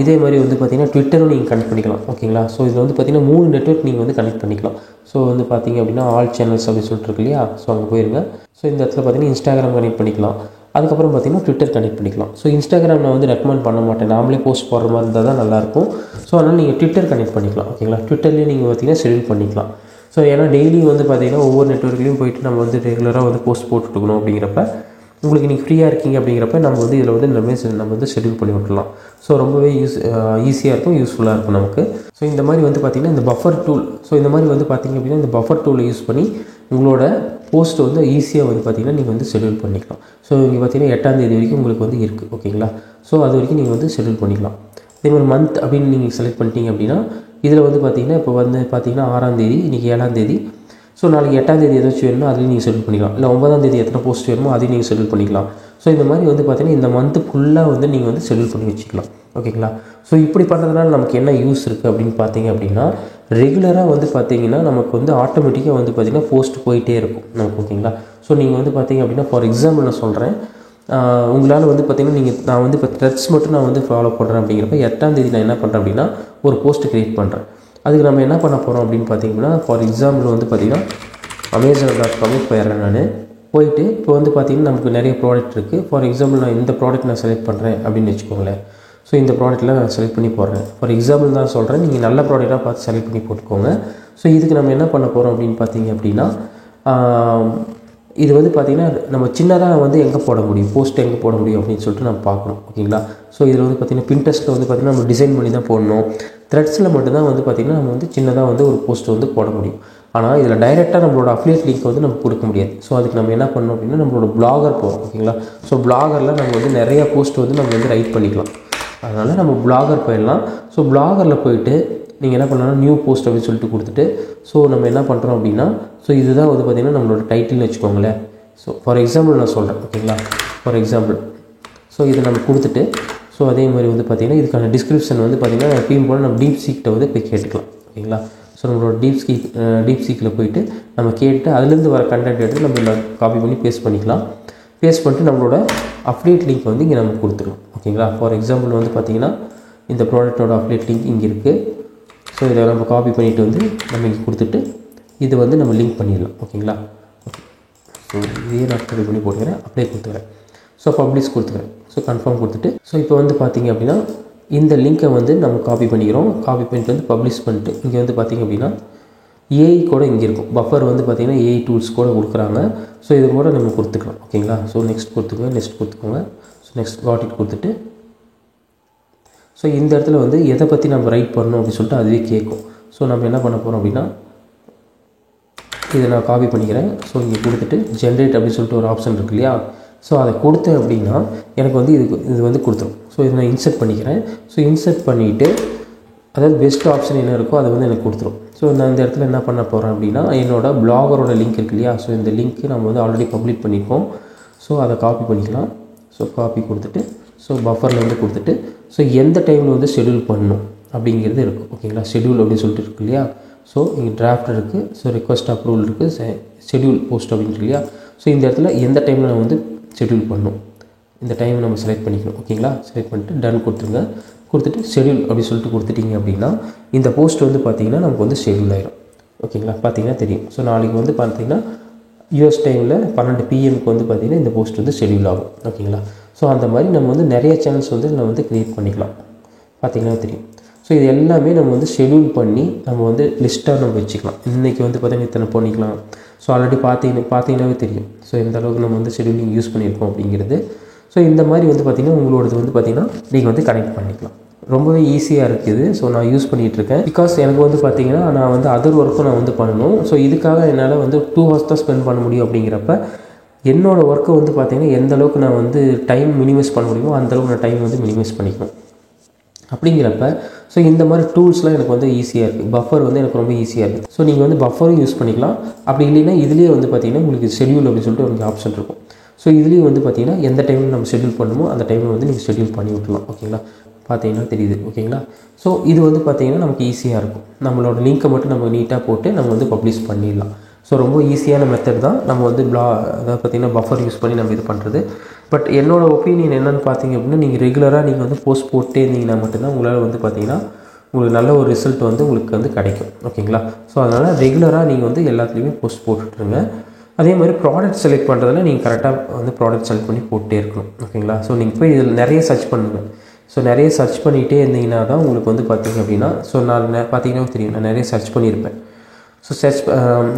இதே மாதிரி வந்து பார்த்திங்கன்னா ட்விட்டரும் நீங்கள் கனெக்ட் பண்ணிக்கலாம், ஓகேங்களா. ஸோ இதில் வந்து பார்த்திங்கன்னா 3 நெட்வொர்க் நீங்கள் வந்து கனெக்ட் பண்ணிக்கலாம். ஸோ வந்து பார்த்திங்க அப்படின்னா ஆல் சேனல்ஸ் அப்படின்னு சொல்லிட்டு இருக்கு இல்லையா, ஸோ அங்கே போயிருங்க. ஸோ இந்த இடத்துல பார்த்திங்கன்னா இன்ஸ்டாகிராம் கனெக்ட் பண்ணிக்கலாம், அதுக்கப்புறம் பார்த்திங்கன்னா ட்விட்டர் கனெக்ட் பண்ணிக்கலாம். ஸோ இன்ஸ்டாகிராம் நான் வந்து ரெக்கமெண்ட் பண்ண மாட்டேன், நாமளே போஸ்ட் போடுற மாதிரி இருந்தால் தான் நல்லாயிருக்கும். ஸோ அதனால் நீங்கள் ட்விட்டர் கனெக்ட் பண்ணிக்கலாம், ஓகேங்களா. ட்விட்டர்லேயே நீங்கள் பார்த்திங்கன்னா ஷெட்யூல் பண்ணிக்கலாம். ஸோ ஏன்னா டெய்லி வந்து பார்த்திங்கன்னா ஒவ்வொரு நெட்வொர்க்லேயும் போயிட்டு நம்ம வந்து ரெகுலராக வந்து போஸ்ட் போட்டுக்கணும் அப்படிங்கிறப்ப உங்களுக்கு நீங்கள் ஃப்ரீயாக இருக்கீங்க அப்படிங்கிறப்ப நம்ம வந்து இதில் வந்து நம்ம வந்து ஷெட்யூல் பண்ணி விட்டுலாம். ஸோ ரொம்பவே ஈஸியாக இருக்கும், யூஸ்ஃபுல்லாக இருக்கும் நமக்கு. ஸோ இந்த மாதிரி வந்து பார்த்திங்கன்னா இந்த பஃபர் டூல், ஸோ இந்த மாதிரி வந்து பார்த்திங்க அப்படின்னா இந்த பஃபர் டூலை யூஸ் பண்ணி உங்களோட போஸ்ட் வந்து ஈஸியாக வந்து பார்த்திங்கன்னா நீங்கள் வந்து ஷெட்யூல் பண்ணிக்கலாம். ஸோ இங்கே பார்த்திங்கன்னா 8ஆம் தேதி வரைக்கும் உங்களுக்கு வந்து இருக்குது, ஓகேங்களா. ஸோ அது வரைக்கும் நீங்கள் வந்து ஷெட்யூல் பண்ணிக்கலாம். அதே மாதிரி மந்த் அப்படின்னு நீங்கள் செலக்ட் பண்ணிட்டீங்க அப்படின்னா இதில் வந்து பார்த்திங்கன்னா இப்போ வந்து பார்த்திங்கன்னா 6ஆம் தேதி, இன்றைக்கி 7ஆம் தேதி. ஸோ நாளைக்கு 8ஆம் தேதி ஏதாச்சும் வேணுமோ அதையும் நீங்கள் ஷெட்யூல் பண்ணிக்கலாம், இல்லை 9ஆம் தேதி எத்தனை போஸ்ட் வேணுமோ அதையும் நீங்கள் ஷெட்யூல் பண்ணிக்கலாம். ஸோ இந்த மாதிரி வந்து பார்த்திங்கன்னா இந்த மந்த்து ஃபுல்லாக வந்து நீங்கள் வந்து ஷெட்யூல் பண்ணி வச்சுக்கலாம், ஓகேங்களா. ஸோ இப்படி பண்ணுறதுனால நமக்கு என்ன யூஸ் இருக்குது அப்படின்னு பார்த்தீங்க அப்படின்னா ரெகுலராக வந்து பார்த்திங்கன்னா நமக்கு வந்து ஆட்டோமேட்டிக்காக வந்து பார்த்திங்கன்னா போஸ்ட் போயிட்டே இருக்கும் நமக்கு, ஓகேங்களா. ஸோ நீங்கள் வந்து பார்த்திங்க அப்படின்னா ஃபார் எக்ஸாம்பிள் நான் சொல்கிறேன், உங்களால் வந்து பார்த்திங்கன்னா நான் வந்து இப்போ த்ரெட்ஸ் மட்டும் நான் வந்து ஃபாலோ பண்ணுறேன் அப்படிங்கிறப்ப 8ஆம் தேதி நான் என்ன பண்ணுறேன் அப்படின்னா ஒரு போஸ்ட் க்ரியேட் பண்ணுறேன். அதுக்கு நம்ம என்ன பண்ண போகிறோம் அப்படின்னு பார்த்தீங்கன்னா ஃபார் எக்ஸாம்பிள் வந்து பார்த்திங்கன்னா Amazon.com போயிடுறேன். நான் போயிட்டு இப்போ வந்து பார்த்திங்கன்னா நமக்கு நிறைய ப்ராடக்ட் இருக்குது. ஃபார் எக்ஸாம்பிள் நான் இந்த ப்ராடக்ட் நான் செலக்ட் பண்ணுறேன் அப்படின்னு வச்சுக்கோங்களேன். ஸோ இந்த ப்ராடக்ட்டில் நான் செலக்ட் பண்ணி போடுறேன். ஃபார் எக்ஸாம்பிள் தான் சொல்கிறேன், நீங்கள் நல்ல ப்ராடக்டாக பார்த்து செலக்ட் பண்ணி போட்டுக்கோங்க. ஸோ இதுக்கு நம்ம என்ன பண்ண போகிறோம் அப்படின்னு பார்த்தீங்க அப்படின்னா இது வந்து பார்த்திங்கன்னா நம்ம சின்னதாக வந்து எங்கே போட முடியும், போஸ்ட் எங்கே போட முடியும் அப்படின்னு சொல்லிட்டு நம்ம பார்க்கணும், ஓகேங்களா. ஸோ இதில் வந்து பார்த்திங்கன்னா Pinterestல வந்து பார்த்திங்கன்னா நம்ம டிசைன் பண்ணி தான் போடணும். த்ரெட்ஸில் மட்டும்தான் வந்து பார்த்திங்கன்னா நம்ம வந்து சின்னதாக வந்து ஒரு போஸ்ட் வந்து போட முடியும். ஆனால் இதில் டைரெக்டாக நம்மளோட அஃபிலியேட் லிங்க் வந்து நம்ம கொடுக்க முடியாது. ஸோ அதுக்கு நம்ம என்ன பண்ணணும் அப்படின்னா நம்மளோட பிளாகர் போகிறோம், ஓகேங்களா. ஸோ பிளாகரில் நம்ம வந்து நிறைய போஸ்ட் வந்து நம்ம வந்து ரைட் பண்ணிக்கலாம். அதனால் நம்ம பிளாகர் போயிடலாம். ஸோ பிளாகரில் போயிட்டு நீங்கள் என்ன பண்ணலாம்னா நியூ போஸ்ட் அப்படின்னு சொல்லிட்டு கொடுத்துட்டு ஸோ நம்ம என்ன பண்ணுறோம் அப்படின்னா ஸோ இதுதான் வந்து பார்த்திங்கன்னா நம்மளோட டைட்டில்னு வச்சுக்கோங்களேன். ஸோ ஃபார் எக்ஸாம்பிள் நான் சொல்கிறேன், ஓகேங்களா. ஃபார் எக்ஸாம்பிள் ஸோ இதை நம்ம கொடுத்துட்டு ஸோ அதே மாதிரி வந்து பார்த்திங்கன்னா இதுக்கான டிஸ்கிரிப்ஷன் வந்து பார்த்திங்கன்னா எப்பயும் போல் நம்ம DeepSeekகிட்ட வந்து போய் கேட்டுக்கலாம், ஓகேங்களா. ஸோ நம்மளோட DeepSeekல போயிட்டு நம்ம கேட்டு அதுலேருந்து வர கண்டென்ட் எடுத்து நம்ம காப்பி பண்ணி பேஸ்ட் பண்ணிக்கலாம். பேஸ்ட் பண்ணிட்டு நம்மளோட அஃபிலியேட் லிங்க் வந்து இங்கே நம்ம கொடுத்துக்கலாம், ஓகேங்களா. ஃபார் எக்ஸாம்பிள் வந்து பார்த்திங்கன்னா இந்த ப்ராடக்ட்டோட அஃபிலியேட் லிங்க் இங்கே இருக்குது. ஸோ இதை நம்ம காப்பி பண்ணிவிட்டு வந்து நம்ம இங்கே கொடுத்துட்டு இது வந்து நம்ம லிங்க் பண்ணிடலாம், ஓகேங்களா. ஓகே, ஸோ இதையே நான் காப்பி பண்ணி போட்டுக்கிறேன், அப்படியே கொடுத்துக்கிறேன். ஸோ பப்ளிஷ் கொடுத்துக்கிறேன். ஸோ கன்ஃபார்ம் கொடுத்துட்டு ஸோ இப்போ வந்து பார்த்திங்க அப்படின்னா இந்த லிங்க்கை வந்து நம்ம காப்பி பண்ணிக்கிறோம். காப்பி பண்ணிட்டு வந்து பப்ளிஷ் பண்ணிட்டு இங்கே வந்து பார்த்திங்க அப்படின்னா ஏஐ கூட இங்கே இருக்கும். பஃபர் வந்து பார்த்திங்கன்னா ஏஐ டூல்ஸ் கூட கொடுக்குறாங்க. ஸோ இது கூட நம்ம கொடுத்துக்கலாம், ஓகேங்களா. ஸோ நெக்ஸ்ட் கொடுத்துக்கோங்க, நெக்ஸ்ட் கொடுத்துக்கோங்க. ஸோ நெக்ஸ்ட் காட் இட் கொடுத்துட்டு ஸோ இந்த இடத்துல வந்து எதை பற்றி நம்ம ரைட் பண்ணணும் அப்படின்னு சொல்லிட்டு அதுவே கேட்கும். ஸோ நம்ம என்ன பண்ண போகிறோம் அப்படின்னா இதை நான் காப்பி பண்ணிக்கிறேன். ஸோ இங்கே கொடுத்துட்டு ஜென்ரேட் அப்படின்னு சொல்லிட்டு ஒரு ஆப்ஷன் இருக்கு இல்லையா. ஸோ அதை கொடுத்தேன் அப்படின்னா எனக்கு வந்து இது வந்து கொடுத்துரும். ஸோ இதை நான் இன்சர்ட் பண்ணிக்கிறேன். ஸோ இன்சர்ட் பண்ணிவிட்டு அதாவது பெஸ்ட் ஆப்ஷன் என்ன இருக்கோ அதை வந்து எனக்கு கொடுத்துரும். ஸோ நான் இந்த இடத்துல என்ன பண்ண போகிறேன் அப்படின்னா என்னோட பிளாகரோட லிங்க் இருக்கு இல்லையா. ஸோ இந்த லிங்க்கு நம்ம வந்து ஆல்ரெடி பப்ளிக் பண்ணியிருக்கோம். ஸோ அதை காப்பி பண்ணிக்கலாம். ஸோ காப்பி கொடுத்துட்டு ஸோ பஃபரில் வந்து கொடுத்துட்டு ஸோ எந்த டைமில் வந்து ஷெட்யூல் பண்ணணும் அப்படிங்கிறது இருக்கும், ஓகேங்களா. ஷெட்யூல் அப்படின்னு சொல்லிட்டு இருக்கு இல்லையா. ஸோ இங்கே டிராஃப்ட் இருக்குது, ஸோ ரிக்வஸ்ட் அப்ரூவல் இருக்குது, ஷெட்யூல் போஸ்ட் அப்படின்ட்டு இல்லையா. ஸோ இந்த இடத்துல எந்த டைமில் நம்ம வந்து ஷெட்யூல் பண்ணணும் இந்த டைமை நம்ம செலக்ட் பண்ணிக்கணும், ஓகேங்களா. செலக்ட் பண்ணிட்டு டன் கொடுத்துருங்க. கொடுத்துட்டு ஷெட்யூல் அப்படி சொல்லிட்டு கொடுத்துட்டிங்க அப்படின்னா இந்த போஸ்ட் வந்து பார்த்திங்கன்னா நமக்கு வந்து ஷெட்யூல் ஆகிடும், ஓகேங்களா. பார்த்திங்கன்னா தெரியும். ஸோ நாளைக்கு வந்து பார்த்திங்கன்னா US டைமில் 12 PM வந்து பார்த்திங்கன்னா இந்த போஸ்ட் வந்து ஷெட்யூல் ஆகும், ஓகேங்களா. ஸோ அந்த மாதிரி நம்ம வந்து நிறைய சேனல்ஸ் வந்து நம்ம வந்து க்ரியேட் பண்ணிக்கலாம், பார்த்திங்கன்னா தெரியும். ஸோ இது எல்லாமே நம்ம வந்து ஷெட்யூல் பண்ணி நம்ம வந்து லிஸ்ட்டாக நம்ம வச்சுக்கலாம். இன்றைக்கி வந்து பார்த்திங்கன்னா இத்தனை பண்ணிக்கலாம். ஸோ ஆல்ரெடி பார்த்தீங்கன்னாவே தெரியும். ஸோ எந்த அளவுக்கு நம்ம வந்து ஷெட்யூலிங் யூஸ் பண்ணியிருக்கோம் அப்படிங்கிறது. ஸோ இந்த மாதிரி வந்து பார்த்திங்கன்னா உங்களோடது வந்து பார்த்திங்கன்னா நீங்கள் வந்து கனெக்ட் பண்ணிக்கலாம். ரொம்பவே ஈஸியாக இருக்குது. ஸோ நான் யூஸ் பண்ணிகிட்ருக்கேன். பிகாஸ் எனக்கு வந்து பார்த்திங்கன்னா நான் வந்து அதர் ஒர்க்கும் நான் வந்து பண்ணணும். ஸோ இதுக்காக என்னால் வந்து 2 hours தான் ஸ்பெண்ட் பண்ண முடியும். அப்படிங்கிறப்ப என்னோடய ஒர்க்கை வந்து பார்த்திங்கன்னா எந்த அளவுக்கு நான் வந்து டைம் மினிமைஸ் பண்ண முடியுமோ அந்தளவுக்கு நான் டைம் வந்து மினிமைஸ் பண்ணிக்கணும். அப்படிங்கிறப்ப ஸோ இந்த மாதிரி டூல்ஸ்லாம் எனக்கு வந்து ஈஸியாக இருக்குது. பஃபர் வந்து எனக்கு ரொம்ப ஈஸியாக இருக்குது. ஸோ நீங்கள் வந்து பஃபரும் யூஸ் பண்ணிக்கலாம். அப்படி இல்லைன்னா இதுலேயே வந்து பார்த்தீங்கன்னா உங்களுக்கு ஷெட்யூல் அப்படின்னு சொல்லிட்டு உங்களுக்கு ஆப்ஷன் இருக்கும். ஸோ இதுலேயும் வந்து பார்த்தீங்கன்னா எந்த டைமில் நம்ம ஷெட்யூல் பண்ணுமோ அந்த டைமில் வந்து நீங்கள் ஷெட்யூல் பண்ணி விட்டுலாம். ஓகேங்களா, பார்த்தீங்கன்னா தெரியுது. ஓகேங்களா, ஸோ இது வந்து பார்த்தீங்கன்னா நமக்கு ஈஸியாக இருக்கும். நம்மளோட லிங்க்கை மட்டும் நம்ம நீட்டாக போட்டு நம்ம வந்து பப்ளிஷ் பண்ணிடலாம். ஸோ ரொம்ப ஈஸியான மெத்தட் தான் நம்ம வந்து அதாவது பார்த்திங்கன்னா பஃபர் யூஸ் பண்ணி நம்ம இது பண்ணுறது. பட் என்னோடய ஒப்பீனியன் என்னென்னு பார்த்தீங்க அப்படின்னா, நீங்கள் ரெகுலராக நீங்கள் வந்து போஸ்ட் போட்டே இருந்தீங்கன்னா மட்டும்தான் உங்களால் வந்து பார்த்திங்கன்னா உங்களுக்கு நல்ல ஒரு ரிசல்ட் வந்து உங்களுக்கு வந்து கிடைக்கும். ஓகேங்களா, ஸோ அதனால் ரெகுலராக நீங்கள் வந்து எல்லாத்துலேயுமே போஸ்ட் போட்டுட்ருங்க. அதே மாதிரி ப்ராடக்ட் செலக்ட் பண்ணுறதுனா நீங்கள் கரெக்டாக வந்து ப்ராடக்ட் செலக்ட் பண்ணி போட்டே இருக்கணும். ஓகேங்களா, ஸோ நீங்கள் போய் இதில் நிறைய சர்ச் பண்ணுங்கள். ஸோ நிறைய சர்ச் பண்ணிகிட்டே இருந்தீங்கன்னா தான் உங்களுக்கு வந்து பார்த்திங்க அப்படின்னா, ஸோ நான் பார்த்தீங்கன்னா தெரியும், நான் நிறைய சர்ச் பண்ணியிருப்பேன். ஸோ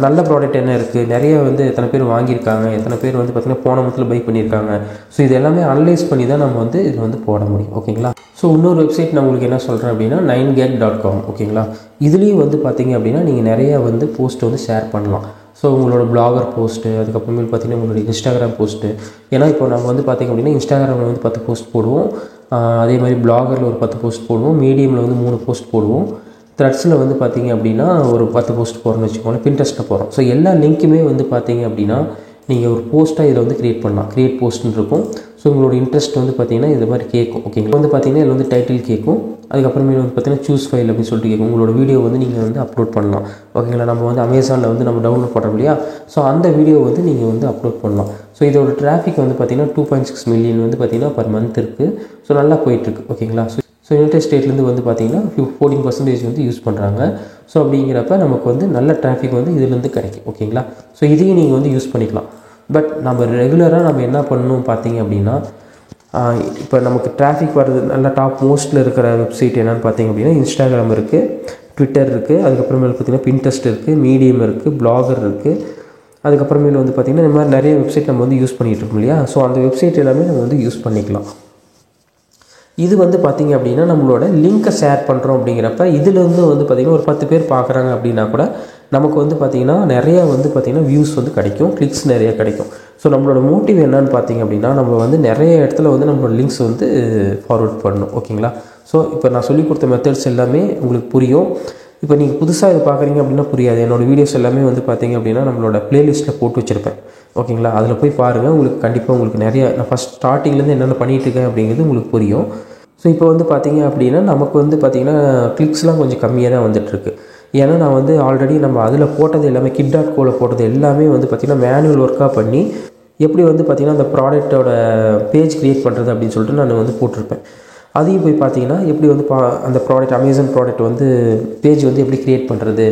நல்ல ப்ராடக்ட் என்ன இருக்குது, நிறைய வந்து எத்தனை பேர் வாங்கியிருக்காங்க, எத்தனை பேர் வந்து பார்த்திங்கன்னா போன மந்த்தில் பை பண்ணியிருக்காங்க. ஸோ இது எல்லாமே அனலைஸ் பண்ணி தான் நம்ம வந்து இதில் வந்து போட முடியும். ஓகேங்களா, ஸோ இன்னொரு வெப்சைட் நான் உங்களுக்கு என்ன சொல்கிறேன் அப்படின்னா 9get.com. ஓகேங்களா, இதுலேயும் வந்து பார்த்திங்க அப்படின்னா நீங்கள் நிறையா வந்து போஸ்ட் வந்து ஷேர் பண்ணலாம். ஸோ உங்களோட பிளாகர் போஸ்ட்டு, அதுக்கப்புறமேல் பார்த்திங்கன்னா உங்களோட இன்ஸ்டாகிராம் போஸ்ட்டு. ஏன்னா இப்போ நம்ம வந்து பார்த்திங்க அப்படின்னா இன்ஸ்டாகிராமில் வந்து 10 போஸ்ட் போடுவோம், அதே மாதிரி பிளாகரில் ஒரு 10 போஸ்ட் போடுவோம், மீடியமில் வந்து 3 போஸ்ட் போடுவோம், த்ரெட்ஸில் வந்து பார்த்திங்க அப்படின்னா ஒரு 10 போஸ்ட் போகிறோன்னு வச்சுக்கோங்களேன், பின்ட்ரெஸ்ட்டில் போகிறோம். ஸோ எல்லா லிங்க்குமே வந்து பார்த்திங்க அப்படின்னா நீங்கள் ஒரு போஸ்ட்டாக இதில் வந்து க்ரியேட் பண்ணலாம். க்ரியேட் போஸ்ட்னு இருக்கும். ஸோ உங்களோட இன்ட்ரெஸ்ட் வந்து பார்த்திங்கன்னா இது மாதிரி கேட்கும். ஓகேங்களா, வந்து பார்த்திங்கன்னா இதில் வந்து டைட்டில் கேட்கும், அதுக்கப்புறமேல வந்து பார்த்திங்கன்னா சூஸ் ஃபைல் அப்படின்னு சொல்லிட்டு கேட்கும். உங்களோட வீடியோ வந்து நீங்கள் வந்து அப்லோட் பண்ணலாம். ஓகேங்களா, நம்ம வந்து அமேசானில் வந்து நம்ம டவுன்லோட் பண்ணுறோம் இல்லையா, ஸோ அந்த வீடியோ வந்து நீங்கள் வந்து அப்லோட் பண்ணலாம். ஸோ இதோட டிராஃபிக் வந்து பார்த்திங்கன்னா 2.6 மில்லியன் வந்து பார்த்திங்கன்னா பர் மந்த் இருக்குது. ஸோ நல்லா போயிட்டுருக்கு. ஓகேங்களா, ஸோ யுனைடெட் ஸ்டேட்லேருந்து வந்து பார்த்திங்கன்னா 14% வந்து யூஸ் பண்ணுறாங்க. ஸோ அப்படிங்கிறப்ப நமக்கு வந்து நல்ல டிராஃபிக் வந்து இதுலேருந்து கிடைக்கும். ஓகேங்களா, ஸோ இதையும் நீங்கள் வந்து யூஸ் பண்ணிக்கலாம். பட் நம்ம ரெகுலராக நம்ம என்ன பண்ணணும் பார்த்திங்க அப்படின்னா, இப்போ நமக்கு டிராஃபிக் வர்றது நல்ல டாப் மோஸ்ட்டில் இருக்கிற வெப்சைட் என்னென்னு பார்த்திங்க அப்படின்னா இன்ஸ்டாகிராம் இருக்குது, ட்விட்டர் இருக்குது, அதுக்கப்புறமேல பார்த்திங்கன்னா பின்ட்ரெஸ்ட் இருக்குது, மீடியம் இருக்குது, பிளாகர் இருக்குது, அதுக்கப்புறமேல வந்து பார்த்திங்கன்னா இந்த மாதிரி நிறைய வெப்சைட் நம்ம வந்து யூஸ் பண்ணிகிட்டு இருக்கோம் இல்லையா. ஸோ அந்த வெப்சைட் எல்லாமே நம்ம வந்து யூஸ் பண்ணிக்கலாம். இது வந்து பார்த்திங்க அப்படின்னா நம்மளோட லிங்க்கை ஷேர் பண்ணுறோம் அப்படிங்கிறப்ப இதிலேருந்து வந்து பார்த்திங்கன்னா ஒரு 10 பேர் பார்க்குறாங்க அப்படின்னா கூட நமக்கு வந்து பார்த்திங்கன்னா நிறையா வந்து பார்த்திங்கன்னா வியூஸ் வந்து கிடைக்கும், கிளிக்ஸ் நிறையா கிடைக்கும். ஸோ நம்மளோட மோட்டிவ் என்னன்னு பார்த்திங்க அப்படின்னா நம்ம வந்து நிறைய இடத்துல வந்து நம்மளோட லிங்க்ஸ் வந்து ஃபார்வர்ட் பண்ணணும். ஓகேங்களா, ஸோ இப்போ நான் சொல்லிக் கொடுத்த மெத்தட்ஸ் எல்லாமே உங்களுக்கு புரியும். இப்போ நீங்கள் புதுசாக இது பார்க்குறீங்க அப்படின்னா புரியாது. என்னோடய வீடியோஸ் எல்லாமே வந்து பார்த்திங்க அப்படின்னா நம்மளோட ப்ளேலிஸ்ட்டில் போட்டு வச்சுருப்பேன். ஓகேங்களா, அதில் போய் பாருங்கள். உங்களுக்கு கண்டிப்பாக உங்களுக்கு நிறைய நான் ஃபஸ்ட் ஸ்டார்டிங்லேருந்து என்னென்ன பண்ணிகிட்ருக்கேன் அப்படிங்கிறது உங்களுக்கு புரியும். ஸோ இப்போ வந்து பார்த்திங்க அப்படின்னா நமக்கு வந்து பார்த்திங்கன்னா கிளிக்ஸ்லாம் கொஞ்சம் கம்மியாக தான் வந்துட்டுருக்கு. ஏன்னா நான் வந்து ஆல்ரெடி நம்ம அதில் போட்டது எல்லாமே Kit.coவில் போட்டது எல்லாமே வந்து பார்த்திங்கன்னா மேனுவல் ஒர்க்காக பண்ணி எப்படி வந்து பார்த்திங்கன்னா அந்த ப்ராடக்ட்டோட பேஜ் க்ரியேட் பண்ணுறது அப்படின்னு சொல்லிட்டு நான் வந்து போட்டிருப்பேன். அதையும் போய் பார்த்திங்கன்னா எப்படி வந்து அந்த ப்ராடக்ட் அமேசான் ப்ராடக்ட் வந்து பேஜ் வந்து எப்படி க்ரியேட் பண்ணுறது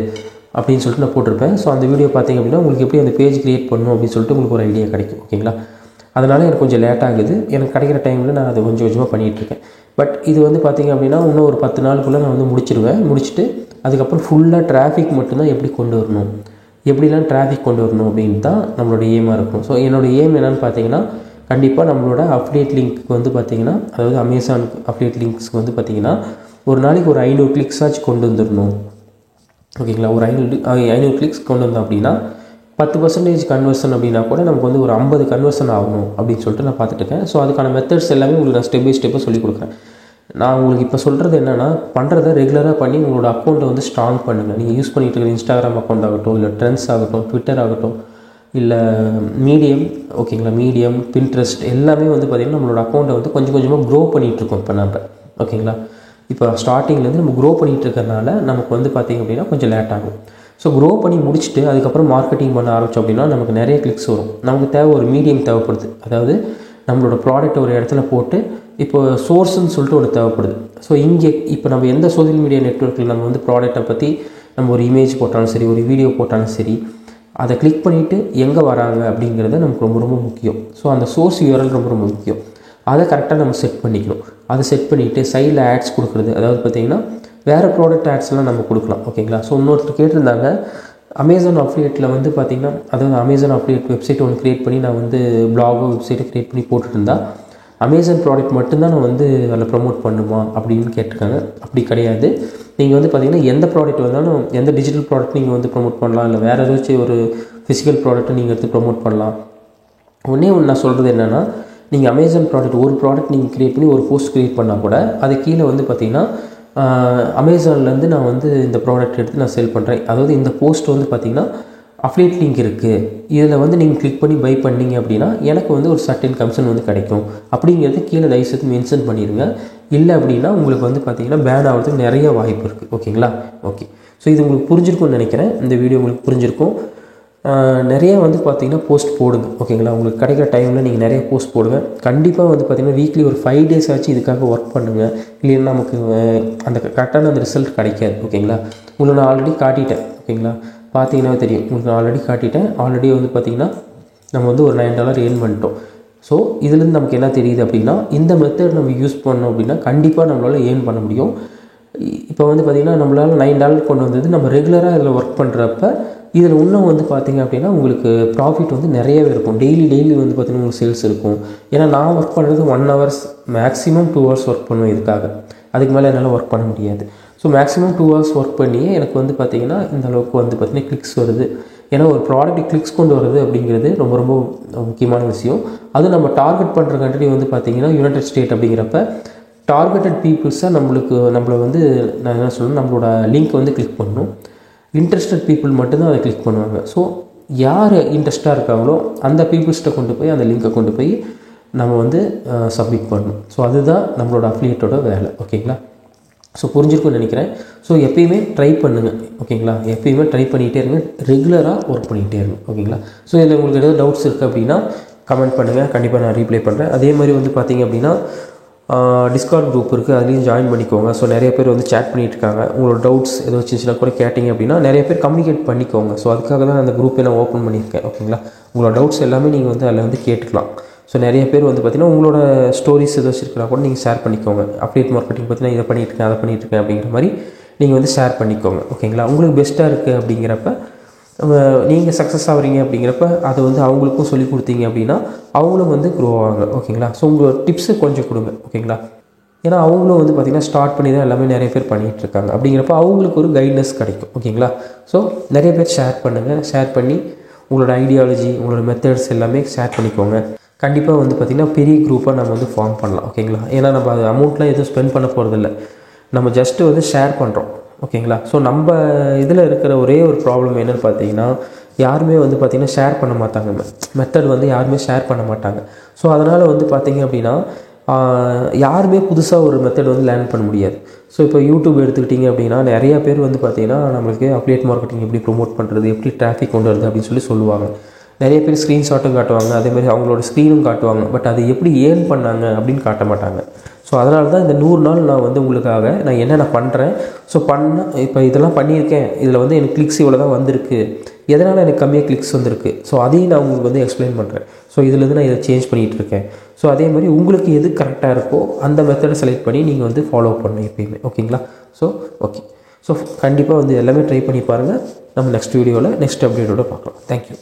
அப்படின்னு சொல்லிட்டு நான் போட்டிருப்பேன். ஸோ அந்த வீடியோ பார்த்திங்க அப்படின்னா உங்களுக்கு எப்படி அந்த பேஜ் க்ரியேட் பண்ணணும் அப்படின்னு சொல்லிட்டு உங்களுக்கு ஒரு ஐடியா கிடைக்கும். ஓகேங்களா, அதனால் எனக்கு கொஞ்சம் லேட் ஆகுது. எனக்கு கிடைக்கிற டைமில் நான் அதை கொஞ்சம் கொஞ்சமாக பண்ணிகிட்ருக்கேன். பட் இது வந்து பார்த்திங்க அப்படின்னா இன்னும் ஒரு 10 நாளுக்குள்ளே நான் வந்து முடிச்சுட்டு அதுக்கப்புறம் ஃபுல்லாக டிராஃபிக் மட்டும்தான் எப்படி கொண்டு வரணும், எப்படிலாம் டிராஃபிக் கொண்டு வரணும் அப்படின்னு தான் நம்மளோட எய்மாக இருக்கும். ஸோ என்னோடய எய்ம் என்னென்னு பார்த்தீங்கன்னா கண்டிப்பாக நம்மளோட அஃபிலியேட் லிங்க்கு வந்து பார்த்திங்கன்னா அதாவது அமேசான் அஃபிலியேட் லிங்க்ஸ்க்கு வந்து பார்த்திங்கன்னா ஒரு நாளைக்கு ஒரு 500 கிளிக்ஸ் ஆச்சு கொண்டு வந்துடணும். ஓகேங்களா, ஒரு 500 கிளிக்ஸ் கொண்டு வந்தோம் அப்படின்னா 10% கன்வர்ஷன் அப்படின்னா கூட நமக்கு வந்து ஒரு 50 கன்வர்ஷன் ஆகணும் அப்படின்னு சொல்லிட்டு நான் பார்த்துட்டுருக்கேன். ஸோ அதுக்கான மெத்தட்ஸ் எல்லாமே உங்களுக்கு நான் ஸ்டெப் பை ஸ்டெப்பாக சொல்லிக் கொடுக்குறேன். நான் உங்களுக்கு இப்போ சொல்கிறது என்னென்னா பண்ணுறதை ரெகுலராக பண்ணி உங்களோட அக்கௌண்ட்டை வந்து ஸ்ட்ராங் பண்ணுங்கள். நீங்கள் யூஸ் பண்ணிகிட்டு இருக்கிற இன்ஸ்டாகிராம் அக்கௌண்ட் ஆகட்டும், இல்லை ட்ரெண்ட்ஸ் ஆகட்டும், ட்விட்டர் ஆகட்டும், இல்லை மீடியம். ஓகேங்களா, மீடியம், பின்ட்ரெஸ்ட் எல்லாமே வந்து பார்த்திங்கன்னா நம்மளோட அக்கௌண்ட்டை வந்து கொஞ்சம் கொஞ்சமாக க்ரோ பண்ணிகிட்ருக்கோம். இப்போ நம்ம ஓகேங்களா, இப்போ ஸ்டார்டிங்லேருந்து நம்ம க்ரோ பண்ணிகிட்டு இருக்கிறனால நமக்கு வந்து பார்த்திங்க அப்படின்னா கொஞ்சம் லேட் ஆகும். ஸோ க்ரோ பண்ணி முடிச்சுட்டு அதுக்கப்புறம் மார்க்கெட்டிங் பண்ண ஆரம்பித்தோம் அப்படின்னா நமக்கு நிறைய கிளிக்ஸ் வரும். நமக்கு தேவை ஒரு மீடியம் தேவைப்படுது. அதாவது நம்மளோட ப்ராடக்ட் ஒரு இடத்துல போட்டு இப்போ சோர்ஸ்ன்னு சொல்லிட்டு ஒன்று தேவைப்படுது. ஸோ இங்கே இப்போ நம்ம எந்த சோஷியல் மீடியா நெட்வொர்க்கில் நம்ம வந்து ப்ராடக்ட்டை பற்றி நம்ம ஒரு இமேஜ் போட்டாலும் சரி, ஒரு வீடியோ போட்டாலும் சரி, அதை கிளிக் பண்ணிவிட்டு எங்கே வராங்க அப்படிங்கிறது நமக்கு ரொம்ப ரொம்ப முக்கியம். ஸோ அந்த சோர்ஸ் யூஆர்எல் ரொம்ப ரொம்ப முக்கியம். அதை கரெக்டாக நம்ம செட் பண்ணிக்கணும். அதை செட் பண்ணிவிட்டு சைடில் ஆட்ஸ் கொடுக்குறது, அதாவது பார்த்திங்கன்னா வேறு ப்ராடக்ட் ஆட்ஸ்லாம் நம்ம கொடுக்கலாம். ஓகேங்களா, ஸோ இன்னொருத்தர் கேட்டிருந்தாங்க அமேசான் அஃபிலியேட்டில் வந்து பார்த்திங்கன்னா அதாவது அமேசான் அஃபிலியேட் வெப்சைட் ஒன்று க்ரியேட் பண்ணி நான் வந்து பிளாகோ வெப்சைட்டை க்ரியேட் பண்ணி போட்டுட்டு இருந்தால் அமேசான் ப்ராடக்ட் மட்டும்தான் நான் வந்து அதில் ப்ரமோட் பண்ணுமா அப்படின்னு கேட்டிருக்காங்க. அப்படி கிடையாது. நீங்கள் வந்து பார்த்திங்கன்னா எந்த ப்ராடக்ட் வந்தாலும் எந்த டிஜிட்டல் ப்ராடக்ட் நீங்கள் வந்து ப்ரமோட் பண்ணலாம், இல்லை வேறு ஏதாச்சும் ஒரு ஃபிசிக்கல் ப்ராடக்ட்டை நீங்கள் எடுத்து ப்ரமோட் பண்ணலாம். ஒன்றே ஒன்று நான் சொல்கிறது என்னென்னா, நீங்கள் அமேசான் ப்ராடக்ட் ஒரு ப்ராடக்ட் நீங்கள் க்ரியேட் பண்ணி ஒரு போஸ்ட் க்ரியேட் பண்ணால் கூட அது கீழே வந்து பார்த்திங்கன்னா அமேசான்லேருந்து நான் வந்து இந்த ப்ராடக்ட் எடுத்து நான் சேல் பண்ணுறேன். அதாவது இந்த போஸ்ட் வந்து பார்த்திங்கன்னா அஃபிலியேட் லிங்க் இருக்குது, இதில் வந்து நீங்கள் கிளிக் பண்ணி பை பண்ணிங்க அப்படின்னா எனக்கு வந்து ஒரு சர்டன் கமிஷன் வந்து கிடைக்கும் அப்படிங்கிறது கீழே தயவுசெய்து மென்ஷன் பண்ணிடுங்க. இல்லை அப்படின்னா உங்களுக்கு வந்து பார்த்திங்கன்னா பேன் ஆகிறதுக்கு நிறைய வாய்ப்பு இருக்குது. ஓகேங்களா? ஓகே. ஸோ இது உங்களுக்கு புரிஞ்சிருக்கும்னு நினைக்கிறேன். இந்த வீடியோ உங்களுக்கு புரிஞ்சிருக்கும். நிறைய வந்து பார்த்திங்கன்னா போஸ்ட் போடுங்க. ஓகேங்களா? உங்களுக்கு கிடைக்கிற டைமில் நீங்கள் நிறைய போஸ்ட் போடுங்க. கண்டிப்பாக வந்து பார்த்திங்கன்னா வீக்லி ஒரு 5 days ஆச்சு இதுக்காக ஒர்க் பண்ணுங்கள். இல்லைன்னா நமக்கு அந்த கரெக்டான அந்த ரிசல்ட் கிடைக்காது. ஓகேங்களா? உங்களுக்கு நான் ஆல்ரெடி காட்டிட்டேன். ஓகேங்களா? பார்த்தீங்கன்னா தெரியும், உங்களுக்கு நான் ஆல்ரெடி காட்டிட்டேன். ஆல்ரெடி வந்து பார்த்திங்கன்னா நம்ம வந்து ஒரு $9 ஏர்ன் பண்ணிட்டோம். ஸோ இதுலேருந்து நமக்கு என்ன தெரியுது அப்படின்னா இந்த மெத்தட் நம்ம யூஸ் பண்ணோம் அப்படின்னா கண்டிப்பாக நம்மளால் ஏர்ன் பண்ண முடியும். இப்போ வந்து பார்த்திங்கன்னா நம்மளால் $9 கொண்டு வந்தது நம்ம ரெகுலராக இதில் ஒர்க் பண்ணுறப்ப இதில் இன்னும் வந்து பார்த்திங்க அப்படின்னா உங்களுக்கு ப்ராஃபிட் வந்து நிறையவே இருக்கும். டெய்லி வந்து பார்த்திங்கன்னா உங்களுக்கு சேல்ஸ் இருக்கும். ஏன்னா நான் ஒர்க் பண்ணுறது 1 hours மேக்ஸிமம் 2 hours ஒர்க் பண்ணுவேன் இதுக்காக. அதுக்கு மேலே என்னால் ஒர்க் பண்ண முடியாது. ஸோ மேக்ஸிமம் 2 hours ஒர்க் பண்ணியே எனக்கு வந்து பார்த்திங்கன்னா இந்த அளவுக்கு வந்து பார்த்திங்கன்னா கிளிக்ஸ் வருது. ஏன்னா ஒரு ப்ராடக்ட் கிளிக்ஸ் கொண்டு வருது அப்படிங்கிறது ரொம்ப ரொம்ப முக்கியமான விஷயம். அது நம்ம டார்கெட் பண்ணுற கண்ட்ரி வந்து பார்த்திங்கன்னா யுனைடெட் ஸ்டேட் அப்படிங்கிறப்ப டார்கெட்டட் பீப்புள்ஸாக நம்மளை வந்து நான் என்ன சொல்லணும், நம்மளோட லிங்க் வந்து கிளிக் பண்ணணும். இன்ட்ரெஸ்டட் பீப்புள் மட்டும்தான் அதை கிளிக் பண்ணுவாங்க. ஸோ யார் இன்ட்ரெஸ்ட்டாக இருக்காங்களோ அந்த பீப்புள்ஸ்கிட்ட கொண்டு போய் அந்த லிங்கை கொண்டு போய் நம்ம வந்து சப்மிட் பண்ணணும். ஸோ அதுதான் நம்மளோட அஃபிலியேட்டோட வேலை. ஓகேங்களா? ஸோ புரிஞ்சிருக்கும்னு நினைக்கிறேன். ஸோ எப்பயுமே ட்ரை பண்ணுங்கள். ஓகேங்களா? எப்பயுமே ட்ரை பண்ணிகிட்டே இருங்க, ரெகுலராக ஒர்க் பண்ணிகிட்டே இருங்க. ஓகேங்களா? ஸோ இதில் உங்களுக்கு ஏதாவது டவுட்ஸ் இருக்குது அப்படின்னா கமெண்ட் பண்ணுங்கள், கண்டிப்பாக நான் ரீப்ளை பண்ணுறேன். அதே மாதிரி வந்து பார்த்திங்க அப்படின்னா டிஸ்கார்ட் குரூப் இருக்குது, அதுலேயும் ஜாயின் பண்ணிக்கோங்க. ஸோ நிறைய பேர் வந்து சேட் பண்ணிகிட்டு இருக்காங்க. உங்களோட டவுட்ஸ் ஏதோ சின்ன கூட கேட்டிங்க அப்படின்னா நிறைய பேர் கம்யூனிகேட் பண்ணிக்கோங்க. ஸோ அதுக்காக தான் அந்த குரூப்பை நான் ஓப்பன் பண்ணியிருக்கேன். ஓகேங்களா? உங்களோட டவுட்ஸ் எல்லாமே நீங்கள் வந்து அதில் வந்து கேட்டுக்கலாம். ஸோ நிறைய பேர் வந்து பார்த்திங்கன்னா உங்களோட ஸ்டோரிஸ் ஏதோ வச்சுருக்கா கூட நீங்கள் ஷேர் பண்ணிக்கோங்க. அப்டேட் மார்க்கெட்டிங் பார்த்தீங்கன்னா இதை பண்ணிகிட்ருக்கேன் அதை பண்ணிகிட்ருக்கேன் அப்படிங்கிற மாதிரி நீங்கள் வந்து ஷேர் பண்ணிக்கோங்க. ஓகேங்களா? உங்களுக்கு பெஸ்ட்டாக இருக்குது அப்படிங்கிறப்ப நீங்கள் சக்ஸஸ் ஆகிறீங்க அப்படிங்கிறப்ப அதை வந்து அவங்களுக்கும் சொல்லிக் கொடுத்தீங்க அப்படின்னா அவங்களும் வந்து க்ரோ ஆவாங்க. ஓகேங்களா? ஸோ உங்களோட டிப்ஸை கொஞ்சம் கொடுங்க. ஓகேங்களா? ஏன்னா அவங்களும் வந்து பார்த்திங்கன்னா ஸ்டார்ட் பண்ணி தான் எல்லாமே நிறைய பேர் பண்ணிகிட்ருக்காங்க. அப்படிங்கிறப்ப அவங்களுக்கு ஒரு கைட்னஸ் கிடைக்கும். ஓகேங்களா? ஸோ நிறைய பேர் ஷேர் பண்ணுங்கள். ஷேர் பண்ணி உங்களோட ஐடியாலஜி உங்களோட மெத்தட்ஸ் எல்லாமே ஷேர் பண்ணிக்கோங்க. கண்டிப்பாக வந்து பார்த்திங்கன்னா பெரிய குரூப்பாக நம்ம வந்து ஃபார்ம் பண்ணலாம். ஓகேங்களா? ஏன்னா நம்ம அது அமௌண்ட்லாம் எதுவும் ஸ்பெண்ட் பண்ண போகிறதில்ல, நம்ம ஜஸ்ட்டு வந்து ஷேர் பண்ணுறோம். ஓகேங்களா? ஸோ நம்ம இதில் இருக்கிற ஒரே ஒரு ப்ராப்ளம் என்னென்னு பார்த்தீங்கன்னா யாருமே வந்து பார்த்திங்கன்னா ஷேர் பண்ண மாட்டாங்க. மெத்தட் வந்து யாருமே ஷேர் பண்ண மாட்டாங்க. ஸோ அதனால் வந்து பார்த்திங்க அப்படின்னா யாருமே புதுசாக ஒரு மெத்தட் வந்து லேர்ன் பண்ண முடியாது. ஸோ இப்போ யூடியூப் எடுத்துக்கிட்டிங்க அப்படின்னா நிறையா பேர் வந்து பார்த்திங்கன்னா நம்மளுக்கு அப்டேட் மார்க்கெட்டிங் எப்படி ப்ரொமோட் பண்ணுறது, எப்படி டிராஃபிக் கொண்டு வருது அப்படின்னு சொல்லுவாங்க. நிறைய பேர் ஸ்க்ரீன்ஷாட்டும் காட்டுவாங்க, அதேமாதிரி அவங்களோட ஸ்க்ரீனும் காட்டுவாங்க. பட் அது எப்படி ஏர்ன் பண்ணாங்க அப்படின்னு காட்ட மாட்டாங்க. ஸோ அதனால தான் இந்த 100 நாள் நான் வந்து உங்களுக்காக நான் என்னென்ன பண்ணுறேன், ஸோ இப்போ இதெல்லாம் பண்ணியிருக்கேன், இதில் வந்து எனக்கு கிளிக்ஸ் இவ்வளோ தான் வந்திருக்கு, எதனால் எனக்கு கம்மியாக கிளிக்ஸ் வந்திருக்கு, ஸோ அதையும் நான் உங்களுக்கு வந்து எக்ஸ்பிளைன் பண்ணுறேன். ஸோ இதுலேருந்து நான் இதை சேஞ்ச் பண்ணிகிட்டு இருக்கேன். ஸோ அதே மாதிரி உங்களுக்கு எது கரெக்டாக இருக்கோ அந்த மெத்தடை செலக்ட் பண்ணி நீங்கள் வந்து ஃபாலோ பண்ணணும் எப்பயுமே. ஓகேங்களா? So okay. ஸோ கண்டிப்பாக வந்து எல்லாமே ட்ரை பண்ணி பாருங்கள். நம்ம நெக்ஸ்ட் வீடியோவில் நெக்ஸ்ட் அப்டேட்டோட பார்க்கலாம். தேங்க்யூ.